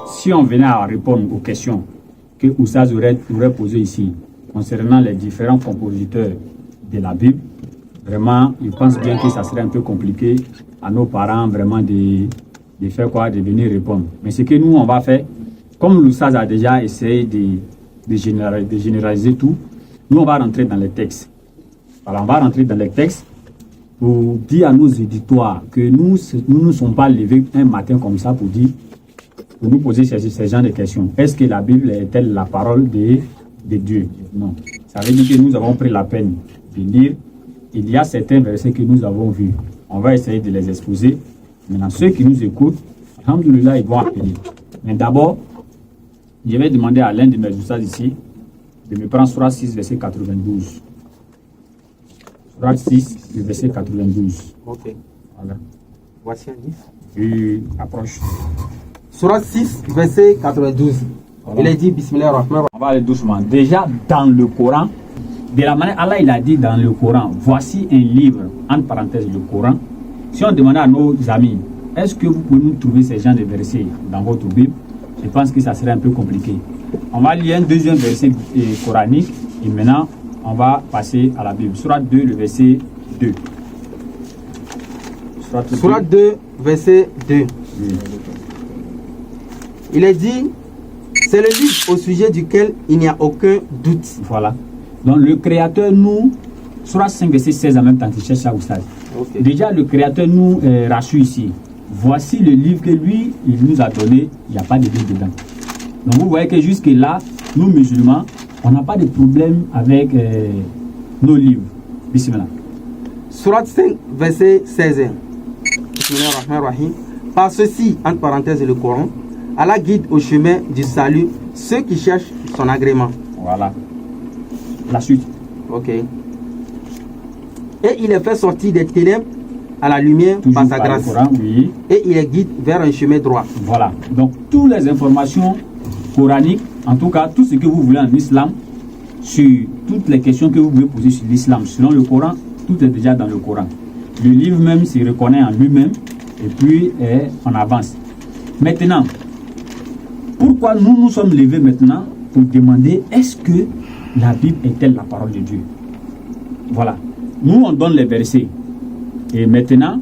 si on venait à répondre aux questions que Oussaz aurait posées ici concernant les différents compositeurs de la Bible, vraiment, je pense bien que ça serait un peu compliqué à nos parents vraiment de faire quoi, de venir répondre. Mais ce que nous, on va faire, comme Oussaz a déjà essayé de généraliser tout, nous, on va rentrer dans les textes. Alors, on va rentrer dans les textes pour dire à nos éditoires que nous ne sommes pas levés un matin comme ça pour nous poser ces genres de questions. Est-ce que la Bible est-elle la parole de Dieu? Non. Ça veut dire que nous avons pris la peine de lire. Il y a certains versets que nous avons vus. On va essayer de les exposer. Maintenant, ceux qui nous écoutent, alhamdoulilah, ils vont appeler. Mais d'abord, je vais demander à l'un de mes ustads ici de me prendre Sourate 6, verset 92. Sourate 6, verset 92. Ok. Voilà. Voici un livre. Et approche. Sourate 6, verset 92. Voilà. Il est dit, Bismillahirrahmanirrahim. On va aller doucement. Déjà, dans le Coran, de la manière, Allah il a dit dans le Coran, voici un livre, entre parenthèses, le Coran. Si on demandait à nos amis, est-ce que vous pouvez nous trouver ces genres de versets dans votre Bible? Je pense que ça serait un peu compliqué. On va lire un deuxième verset coranique et maintenant, on va passer à la Bible. Sourate 2, le verset 2. Sourate 2, verset 2. Oui. Il est dit, c'est le livre au sujet duquel il n'y a aucun doute. Voilà. Donc le Créateur nous, Sourate 5, verset 16 en même temps, tu cherches ça ou ça. Okay. Déjà le Créateur nous rassure ici. Voici le livre que lui, il nous a donné, il n'y a pas de livre dedans. Donc vous voyez que jusque là, nous musulmans, on n'a pas de problème avec nos livres. Bismillah. Sourate 5, verset 16. Bismillahirrahmanirrahim. Par ceci, entre parenthèses, le Coran, Allah guide au chemin du salut ceux qui cherchent son agrément. Voilà. La suite. Ok. Et il les fait sortir des ténèbres à la lumière par sa grâce. Coran, oui. Et il les guide vers un chemin droit. Voilà. Donc, toutes les informations coraniques, en tout cas, tout ce que vous voulez en islam, sur toutes les questions que vous voulez poser sur l'islam, selon le Coran, tout est déjà dans le Coran. Le livre même se reconnaît en lui-même et puis on avance. Maintenant, pourquoi nous sommes levés maintenant pour demander est-ce que la Bible est-elle la parole de Dieu? Voilà. Nous, on donne les versets. Et maintenant,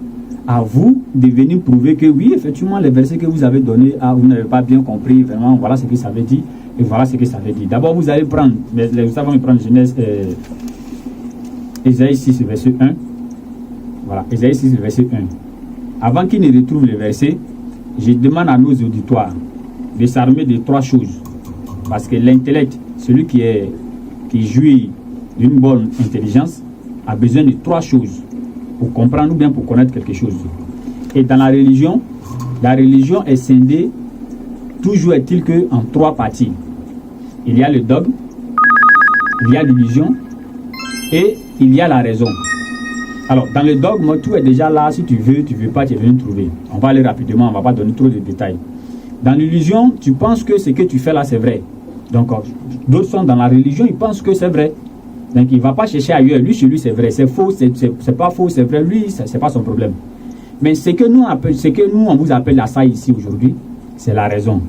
à vous de venir prouver que oui, effectivement, les versets que vous avez donnés, vous n'avez pas bien compris, vraiment, voilà ce que ça veut dire, et voilà ce que ça veut dire. D'abord, vous allez prendre, vous allez prendre Genèse, Ésaïe 6, verset 1. Voilà, Ésaïe 6, verset 1. Avant qu'ils ne retrouvent les versets, je demande à nos auditoires de s'armer de trois choses. Parce que l'intellect, celui qui jouit d'une bonne intelligence, a besoin de trois choses pour comprendre ou bien pour connaître quelque chose. Et dans la religion est scindée, toujours est-il que en trois parties. Il y a le dogme, il y a l'illusion et il y a la raison. Alors, dans le dogme, tout est déjà là. Si tu veux pas, tu es venu trouver. On va aller rapidement, on ne va pas donner trop de détails. Dans l'illusion, tu penses que ce que tu fais là, c'est vrai. Donc, d'autres sont dans la religion, ils pensent que c'est vrai. Donc, il ne va pas chercher ailleurs. Lui, chez lui, c'est vrai. C'est faux, c'est pas faux, c'est vrai. Lui, ce n'est pas son problème. Mais ce que nous, on vous appelle à ça ici aujourd'hui, c'est la raison.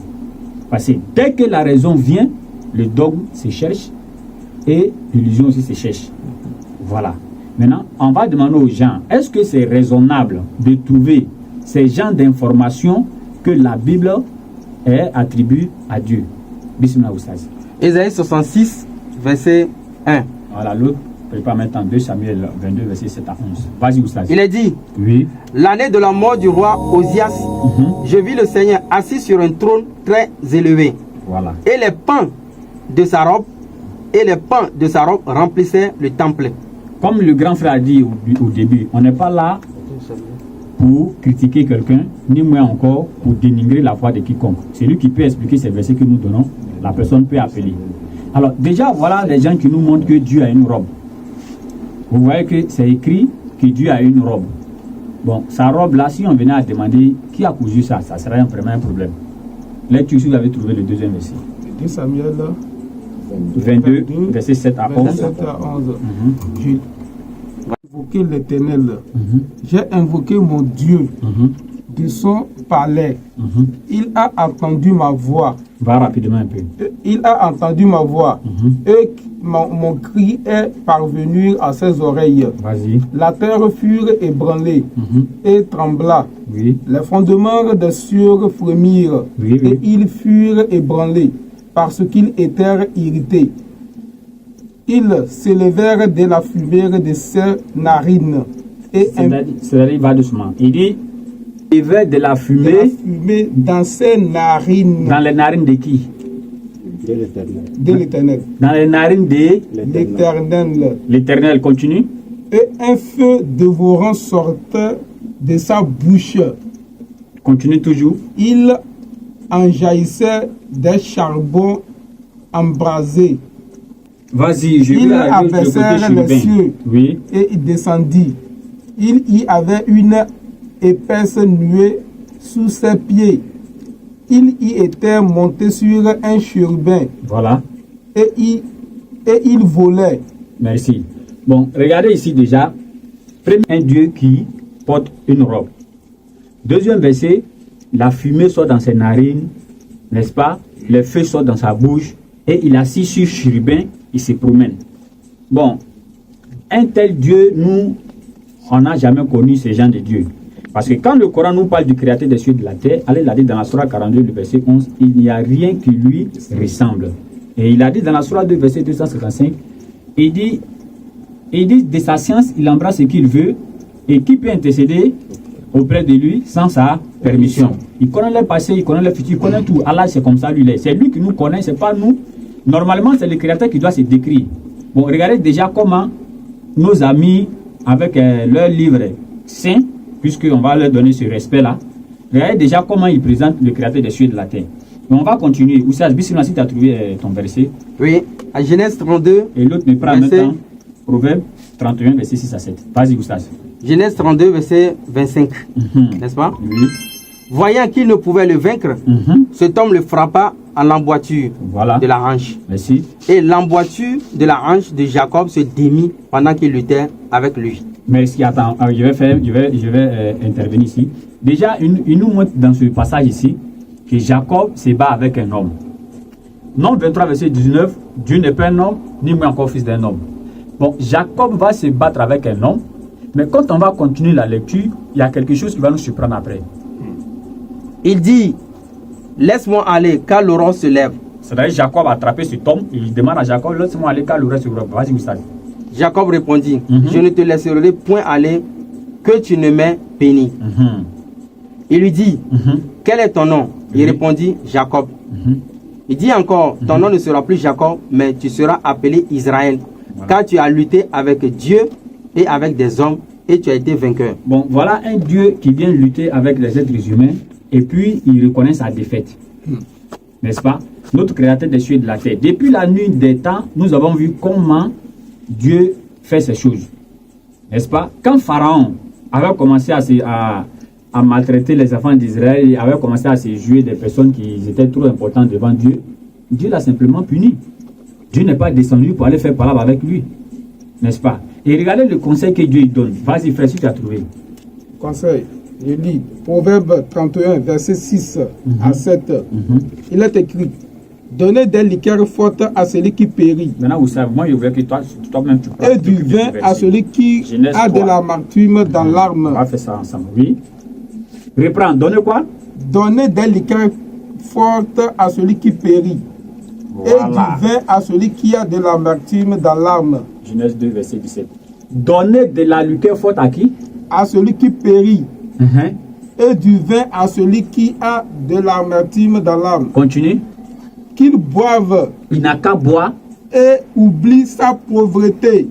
Parce que dès que la raison vient, le dogme se cherche et l'illusion aussi se cherche. Voilà. Maintenant, on va demander aux gens, est-ce que c'est raisonnable de trouver ces genres d'informations que la Bible attribue à Dieu? Bismillah Oussaz. Ésaïe 66, verset 1. Voilà, l'autre, prépare maintenant 2 Samuel 22, verset 7 à 11. Vas-y Oussaz. Il est dit, oui. L'année de la mort du roi Osias, je vis le Seigneur assis sur un trône très élevé. Voilà. Et les pans de sa robe, remplissaient le temple. Comme le grand frère a dit au début, on n'est pas là pour critiquer quelqu'un, ni moins encore pour dénigrer la foi de quiconque. C'est lui qui peut expliquer ces versets que nous donnons, la personne peut appeler. Alors déjà, voilà les gens qui nous montrent que Dieu a une robe. Vous voyez que c'est écrit que Dieu a une robe. Bon, sa robe là, si on venait à demander qui a cousu ça, ça serait vraiment un problème. Lecture, si vous avez trouvé le deuxième verset. 2 Samuel 22, verset 7 à 11. J'ai invoqué l'Éternel. J'ai invoqué mon Dieu de son palais. Mhm. Il a entendu ma voix. Va rapidement un peu. Il a entendu ma voix. Mhm. Et mon cri est parvenu à ses oreilles. Vas-y. La terre fut ébranlée Mhm. et trembla. Oui. Les fondements des cieux frémirent. Oui, oui. Et ils furent ébranlés parce qu'ils étaient irrités. Ils s'élevèrent de la fumée de ses narines. Et C'est-à-dire, va doucement. Il dit, il veut de la de la fumée fumée dans ses narines dans les narines de qui? de l'Éternel. de l'Éternel. Dans les narines de L'Éternel. l'Éternel. Continue. Et un feu dévorant sortait de sa bouche. Continue toujours. Il en jaillissait des charbons embrasés. Vas-y, je Il vais arriver sur le côté abaissèrent les chérubin. cieux Oui. et il descendit. Il y avait une épaisse nuée sous ses pieds. Il y était monté sur un chérubin Voilà. et il volait. Merci. Bon, regardez ici déjà. Premier, un Dieu qui porte une robe. Deuxième verset, la fumée sort dans ses narines, n'est-ce pas? Le feu sort dans sa bouche et il est assis sur chérubin, il se promène. Bon, un tel Dieu, nous, on n'a jamais connu ce genre de Dieu. Parce que quand le Coran nous parle du créateur des cieux et de la terre, allez l'a dit dans la Sourate 42, le verset 11, il n'y a rien qui lui ressemble. Et il a dit dans la Sourate 2, verset 255, il dit de sa science, il embrasse ce qu'il veut et qui peut intercéder auprès de lui sans sa permission. Il connaît le passé, il connaît le futur, il connaît tout. Allah, c'est comme ça, lui. C'est lui qui nous connaît, c'est pas nous. Normalement, c'est le créateur qui doit se décrire. Bon, regardez déjà comment nos amis, avec leur livre saint, puisqu'on va leur donner ce respect-là, regardez déjà comment ils présentent le créateur des cieux et de la terre. Mais on va continuer. Oussaz, Bismillah, si tu as trouvé ton verset. Oui, à Genèse 32, Et l'autre me prend en même verset- temps. Proverbe 31, verset 6 à 7. Vas-y, Oussaz. Genèse 32, verset 25, Mhm. n'est-ce pas? Oui. Voyant qu'il ne pouvait le vaincre, Mhm. cet homme le frappa en l'emboîture Voilà. de la hanche. Merci. Et l'emboîture de la hanche de Jacob se démit pendant qu'il luttait avec lui. Merci. Attends, je vais intervenir ici. Déjà, il nous montre dans ce passage ici que Jacob se bat avec un homme. Nombre 23, verset 19, Dieu n'est pas un homme, ni moi encore fils d'un homme. Bon, Jacob va se battre avec un homme, mais quand on va continuer la lecture, il y a quelque chose qui va nous surprendre après. Il dit, laisse-moi aller, car l'aurore se lève. C'est-à-dire Jacob a attrapé cet homme, et il demande à Jacob, laisse-moi aller car le reste se lève. Vas-y, Moussa. Jacob répondit, Mhm. je ne te laisserai point aller, que tu ne m'aies béni. Mhm. Il lui dit, Mhm. quel est ton nom? Il Oui. répondit, Jacob. Mhm. Il dit encore, ton nom ne sera plus Jacob, mais tu seras appelé Israël, Voilà. car tu as lutté avec Dieu et avec des hommes, et tu as été vainqueur. Bon, voilà un Dieu qui vient lutter avec les êtres humains et puis il reconnaît sa défaite. N'est-ce pas? Notre créateur des cieux et de la terre. Depuis la nuit des temps, nous avons vu comment Dieu fait ces choses. N'est-ce pas? Quand Pharaon avait commencé à maltraiter les enfants d'Israël, il avait commencé à se jouer des personnes qui étaient trop importantes devant Dieu, Dieu l'a simplement puni. Dieu n'est pas descendu pour aller faire parole avec lui. N'est-ce pas? Et regardez le conseil que Dieu donne. Vas-y, frère, si tu as trouvé. Conseil, je lis Proverbe 31, verset 6 à 7. Mhm. Il est écrit, donnez des liqueurs fortes à celui qui périt, Maintenant, vous savez, moi, je voudrais que toi-même, tu et du vin à celui qui Genèse a de 3. l'amertume dans On l'arme. va faire ça ensemble. Oui. Reprends. Donnez quoi? Donnez des liqueurs fortes à celui qui périt, et Voilà. du vin à celui qui a de l'amertume dans l'arme. Genèse 2, verset 17. Donnez de la liqueur forte à qui? À celui qui périt, Mhm. et du vin à celui qui a de l'amertume dans l'âme. Continue. Qu'il boive Il n'a qu'à boire. et oublie sa pauvreté,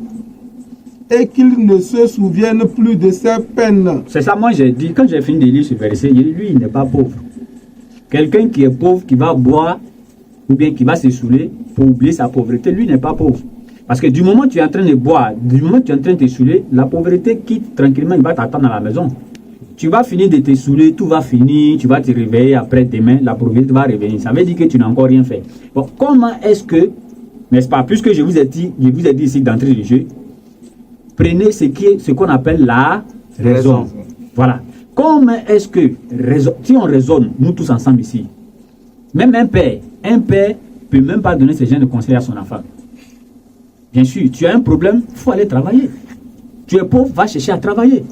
et qu'il ne se souvienne plus de ses peines. C'est ça, moi, j'ai dit, quand j'ai fini de lire ce verset, j'ai dit, lui, il n'est pas pauvre. Quelqu'un qui est pauvre, qui va boire, ou bien qui va se saouler pour oublier sa pauvreté, lui n'est pas pauvre. Parce que du moment où tu es en train de boire, du moment où tu es en train de te saouler, la pauvreté quitte tranquillement, il va t'attendre à la maison. Tu vas finir de te saouler, tout va finir, tu vas te réveiller après demain, la pauvreté va revenir. Ça veut dire que tu n'as encore rien fait. Bon, comment est-ce que, n'est-ce pas, puisque je vous ai dit ici d'entrée du jeu, prenez ce qu'on appelle la raison. Voilà. Comment est-ce que, si on raisonne, nous tous ensemble ici, même un père peut même pas donner ce genre de conseils à son enfant. Bien sûr, tu as un problème, il faut aller travailler. Tu es pauvre, va chercher à travailler.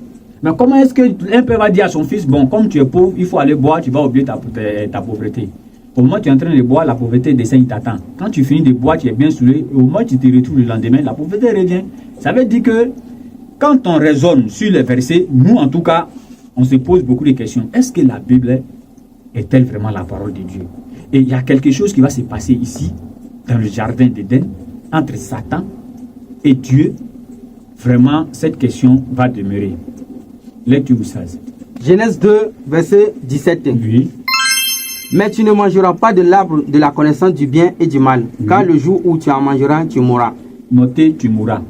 Mais comment est-ce qu'un père va dire à son fils, bon, comme tu es pauvre, il faut aller boire, tu vas oublier ta pauvreté. Au moment où tu es en train de boire, la pauvreté descend, il t'attend. Quand tu finis de boire, tu es bien saoulé, au moment où tu te retrouves le lendemain, la pauvreté revient. Ça veut dire que quand on raisonne sur les versets, nous en tout cas, on se pose beaucoup de questions. Est-ce que la Bible est-elle vraiment la parole de Dieu? Et il y a quelque chose qui va se passer ici, dans le jardin d'Éden, entre Satan et Dieu. Vraiment, cette question va demeurer. Lecture 16. Genèse 2, verset 17. Oui. Mais tu ne mangeras pas de l'arbre de la connaissance du bien et du mal, car le jour où tu en mangeras, tu mourras. Notez, tu mourras.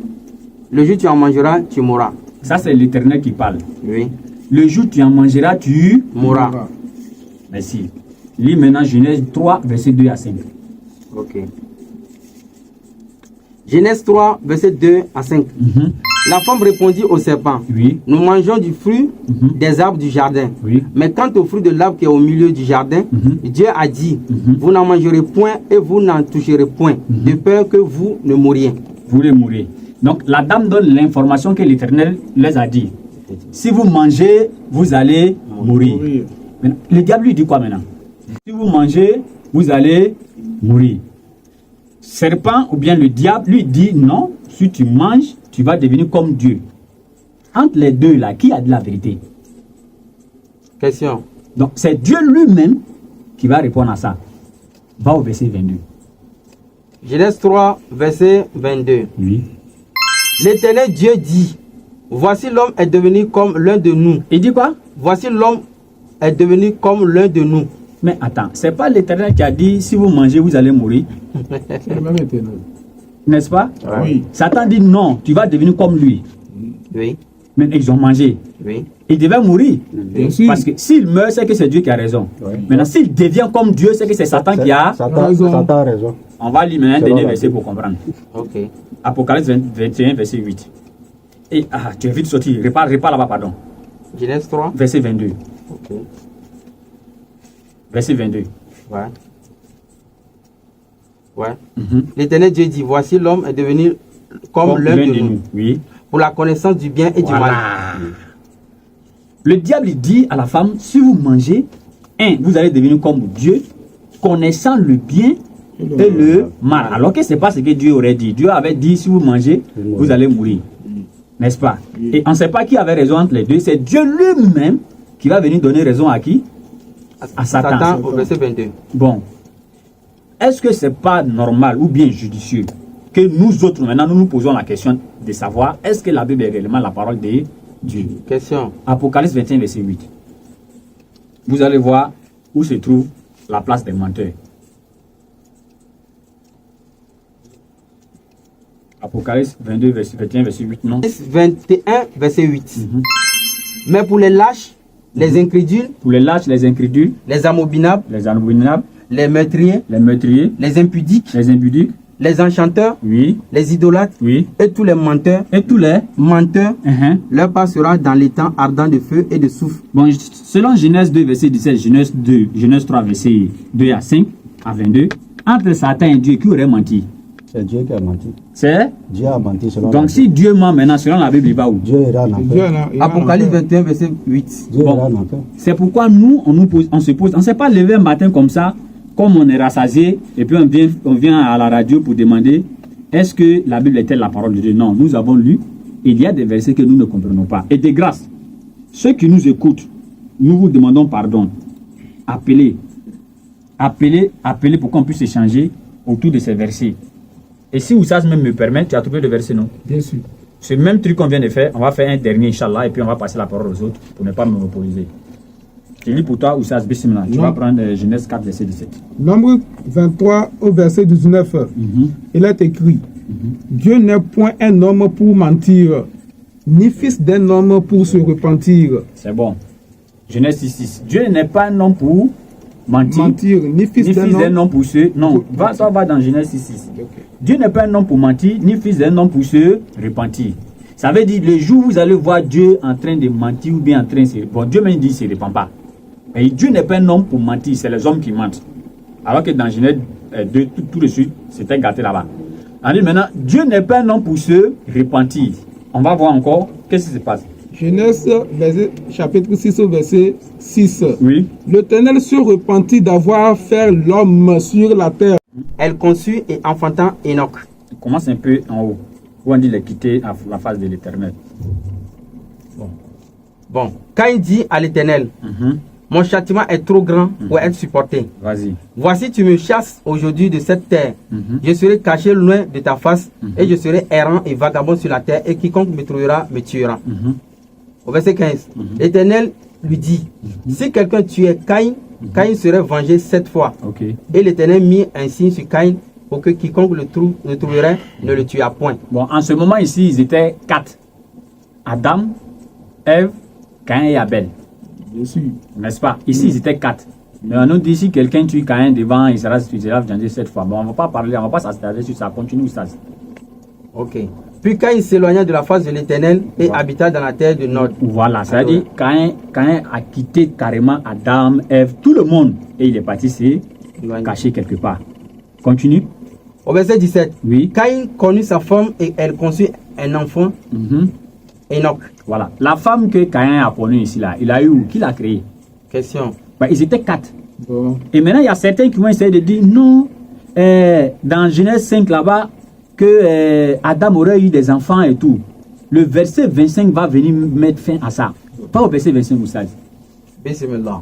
Le jour où tu en mangeras, tu mourras. Ça, c'est l'Éternel qui parle. Oui. Le jour où tu en mangeras, tu Mourras. Merci. Lis maintenant Genèse 3, verset 2 à 5. Ok. Genèse 3, verset 2 à 5. La femme répondit au serpent, Oui. nous mangeons du fruit des arbres du jardin. Oui. Mais quant au fruit de l'arbre qui est au milieu du jardin, Dieu a dit, vous n'en mangerez point et vous n'en toucherez point, de peur que vous ne mouriez. Vous les mourrez. Donc la dame donne l'information que l'Éternel les a dit. Si vous mangez, vous allez mourir. Maintenant, le diable lui dit quoi maintenant? Si vous mangez, vous allez mourir. Serpent ou bien le diable lui dit non, si tu manges, tu vas devenir comme Dieu. Entre les deux là, qui a de la vérité? Question. Donc c'est Dieu lui-même qui va répondre à ça. Va au verset 22. Genèse 3, verset 22. Oui. L'Éternel Dieu dit, voici l'homme est devenu comme l'un de nous. Il dit quoi? Voici l'homme est devenu comme l'un de nous. Mais attends, c'est pas l'Éternel qui a dit si vous mangez, vous allez mourir. C'est le même Éternel. N'est-ce pas? Oui. Satan dit non, tu vas devenir comme lui. Oui, Mais ils ont mangé. oui. Il devait mourir. Bien sûr. Parce que s'il meurt, c'est que c'est Dieu qui a raison. Ouais. Maintenant, s'il devient comme Dieu, c'est que c'est Satan qui a. Satan a raison. On va lire maintenant un Selon dernier la verset Bible. pour comprendre. Ok. Apocalypse 21, verset 8. Et tu es vite sorti. Répare là-bas, pardon. Genèse 3. Verset 22. Ok. Verset 22. Ouais. Ouais. Mhm. L'Éternel Dieu dit, voici l'homme est devenu comme l'un de nous, Oui. pour la connaissance du bien et du mal. Voilà. Le diable il dit à la femme, si vous mangez, vous allez devenir comme Dieu, connaissant le bien et le mal. Alors que ce n'est pas ce que Dieu aurait dit. Dieu avait dit, si vous mangez, vous allez mourir. N'est-ce pas? Et on ne sait pas qui avait raison entre les deux. C'est Dieu lui-même qui va venir donner raison à qui? À Satan. Satan au verset 22. Bon. Est-ce que ce n'est pas normal ou bien judicieux que nous autres, maintenant, nous nous posons la question de savoir est-ce que la Bible est réellement la parole de Dieu? Question. Apocalypse 21, verset 8. Vous allez voir où se trouve la place des menteurs. Apocalypse 22, verset 21, verset 8, non? 21, verset 8. Mais pour les lâches, les incrédules, Pour les lâches, les incrédules, les abominables, les abominables, les meurtriers, les meurtriers, les impudiques, les impudiques, les enchanteurs, oui, les idolâtres oui, et tous les menteurs, et tous les... leur part sera dans les temps ardent de feu et de soufre. Bon, selon Genèse 2, verset 17, Genèse 3, verset 2 à 5, à 22, entre Satan et Dieu, qui aurait menti? C'est Dieu qui a menti. C'est... Dieu a menti selon la Donc si Bible. Dieu ment maintenant, selon la Bible, il va où? Dieu ira en Dieu enfer. en a- Apocalypse 21, verset 8. Dieu Bon. ira en enfer. C'est pourquoi nous, on ne s'est pas levé un matin comme ça, comme on est rassasié, et puis on vient à la radio pour demander est-ce que la Bible est-elle la parole de Dieu? Non, nous avons lu, et il y a des versets que nous ne comprenons pas. Et de grâce, ceux qui nous écoutent, nous vous demandons pardon. Appelez pour qu'on puisse échanger autour de ces versets. Et si Oussas même me permet, tu as trouvé le verset, non? Bien sûr. Ce même truc qu'on vient de faire, on va faire un dernier, Inch'Allah, et puis on va passer la parole aux autres pour ne pas monopoliser. Je lis pour toi, Oussas Bismillah. Tu Non. vas prendre Genèse 4, verset 17. Nombre 23 au verset 19. Il est écrit, Dieu n'est point un homme pour mentir, ni fils d'un homme pour se repentir. C'est bon. Genèse 6, 6. Dieu n'est pas un homme pour mentir, Mentir, ni fils ni fils d'un d'un homme. homme pour se... Non, va dans Genèse 6, 6. Dieu n'est pas un homme pour mentir, ni fils d'un homme pour se repentir. Ça veut dire, le jour où vous allez voir Dieu en train de mentir ou bien en train de se... Bon, Dieu même dit qu'il ne se répand pas. Et Dieu n'est pas un homme pour mentir, c'est les hommes qui mentent. Alors que dans Genèse 2, tout de suite, c'était gâté là-bas. On dit maintenant, Dieu n'est pas un homme pour se repentir. On va voir encore, qu'est-ce qui se passe. Genèse, chapitre 6, verset 6. Oui. L'Éternel se repentit d'avoir fait l'homme sur la terre. Elle conçut et enfanta Enoch. On commence un peu en haut, où on dit de quitter la face de l'Éternel. Bon, Caïn dit à l'Éternel, mon châtiment est trop grand pour être supporté. Vas-y. Voici, tu me chasses aujourd'hui de cette terre. Je serai caché loin de ta face et je serai errant et vagabond sur la terre et quiconque me trouvera me tuera. Au verset 15, l'Éternel lui dit, si quelqu'un tuait Caïn, Caïn serait vengé 7 fois. Ok. Et l'Éternel mit un signe sur Caïn pour que quiconque le trouverait ne le tuât point. Bon, en ce moment ici, ils étaient 4. Adam, Ève, Caïn et Abel. Bien sûr. N'est-ce pas? Ici, ils étaient 4. Mais on nous dit si quelqu'un tue Caïn devant, il sera vengé 7 fois. Bon, on ne va pas parler, on ne va pas s'attarder sur ça. Continue ça. Ok. Puis Caïn s'éloigna de la face de l'Éternel et habita dans la terre du nord. Voilà, ça veut dire Caïn a quitté carrément Adam, Ève, tout le monde. Et il est parti se cacher quelque part. Continue. Au verset 17, Oui. Caïn connut sa femme et elle conçut un enfant, Enoch. Voilà. La femme que Caïn a connue ici, là, il a eu où? Qui l'a créée? Question. Ben, ils étaient 4. Bon. Et maintenant, il y a certains qui vont essayer de dire non, dans Genèse 5 là-bas, que Adam aurait eu des enfants et tout. Le verset 25 va venir mettre fin à ça. Pas au verset 25, vous savez. Bismillah.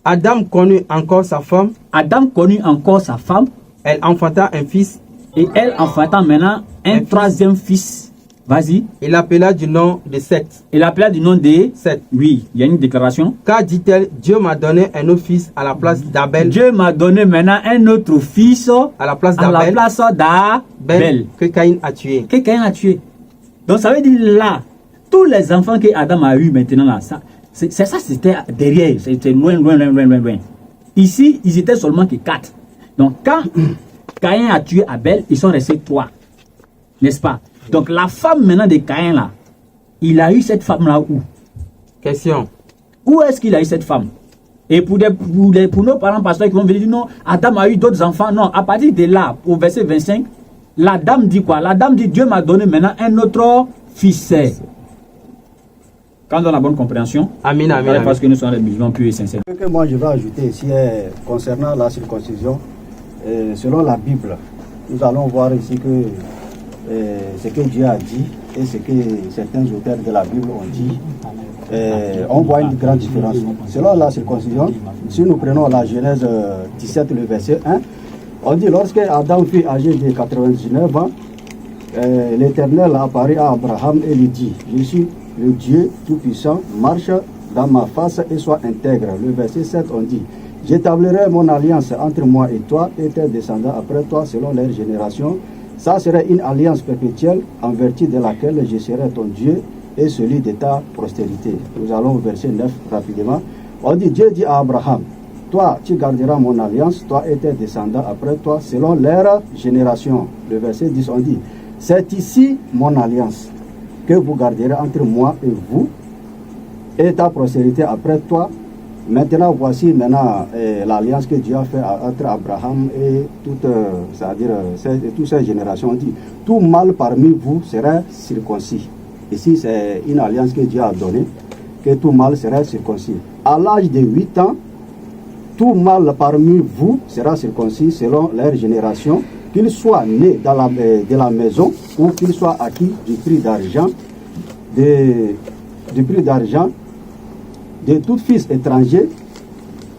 Adam connut encore sa femme. Adam connut encore sa femme Elle enfanta un fils. et elle enfanta maintenant un troisième fils. Vas-y. Il l'appela du nom de Seth. Il appela du nom de Seth. Oui, il y a une déclaration. Car dit-elle, Dieu m'a donné un autre fils à la place d'Abel. Dieu m'a donné maintenant un autre fils À la place à la d'Abel. place d'Abel. Que Caïn a tué. Que Caïn a tué. Donc ça veut dire là, tous les enfants que Adam a eu maintenant là, c'est ça, c'était derrière, c'était loin. Ici, ils étaient seulement que 4. Donc quand Caïn a tué Abel, ils sont restés 3. N'est-ce pas? Donc la femme maintenant de Caïn là, il a eu cette femme là où? Question. Où est-ce qu'il a eu cette femme? Et pour nos parents pasteurs qui vont venir dire non, Adam a eu d'autres enfants. Non, à partir de là, au verset 25, la dame dit quoi? La dame dit Dieu m'a donné maintenant un autre fils. Quand on a la bonne compréhension, Amen, amen. parce que nous sommes des musulmans purs et sincères. Ce que moi je vais ajouter ici concernant la circoncision, selon la Bible, nous allons voir ici que ce que Dieu a dit et ce que certains auteurs de la Bible ont dit, on voit une grande différence. Selon la circoncision, si nous prenons la Genèse 17, le verset 1, on dit lorsque Adam fut âgé de 99 ans, l'Éternel apparut à Abraham et lui dit, je suis le Dieu Tout-Puissant, marche dans ma face et sois intègre. Le verset 7, on dit, j'établirai mon alliance entre moi et toi et tes descendants après toi selon leur génération. Ça serait une alliance perpétuelle en vertu de laquelle je serai ton Dieu et celui de ta postérité. Nous allons au verset 9 rapidement. On dit, Dieu dit à Abraham, toi tu garderas mon alliance, toi et tes descendants après toi selon leur génération. Le verset 10, on dit, c'est ici mon alliance que vous garderez entre moi et vous et ta postérité après toi. Maintenant, voici l'alliance que Dieu a fait entre Abraham et toutes ces générations. On dit, tout mâle parmi vous sera circoncis. Ici, c'est une alliance que Dieu a donnée, que tout mâle sera circoncis. À l'âge de 8 ans, tout mâle parmi vous sera circoncis selon leur génération, qu'il soit né de la maison ou qu'il soit acquis du prix d'argent, de tout fils étranger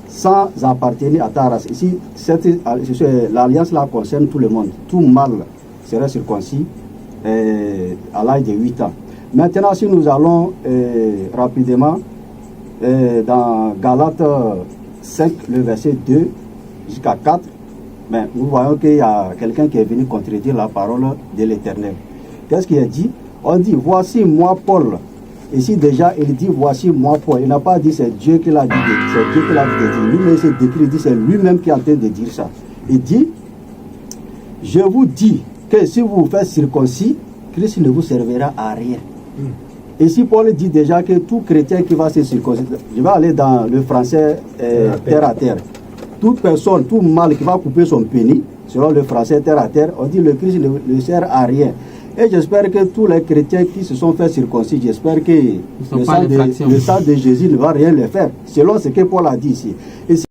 sans appartenir à ta race. Ici, l'alliance là concerne tout le monde. Tout mâle sera circoncis à l'âge de 8 ans. Maintenant, si nous allons rapidement dans Galates 5, le verset 2 jusqu'à 4, nous voyons qu'il y a quelqu'un qui est venu contredire la parole de l'Éternel. Qu'est-ce qu'il a dit? On dit, voici moi Paul. Ici déjà, il dit, voici moi Paul. Il n'a pas dit, c'est Dieu qui l'a dit, c'est Dieu qui l'a dit de dire. Lui-même s'est décrit, il dit, c'est lui-même qui est en train de dire ça. Il dit, je vous dis que si vous vous faites circoncis, Christ ne vous servira à rien. Et si Paul dit déjà que tout chrétien qui va se circoncire, je vais aller dans le français terre à terre. Toute personne, tout mâle qui va couper son pénis, selon le français terre à terre, on dit le Christ ne sert à rien. Et j'espère que tous les chrétiens qui se sont fait circoncis, j'espère que le sang de Jésus ne va rien les faire, selon ce que Paul a dit ici. Et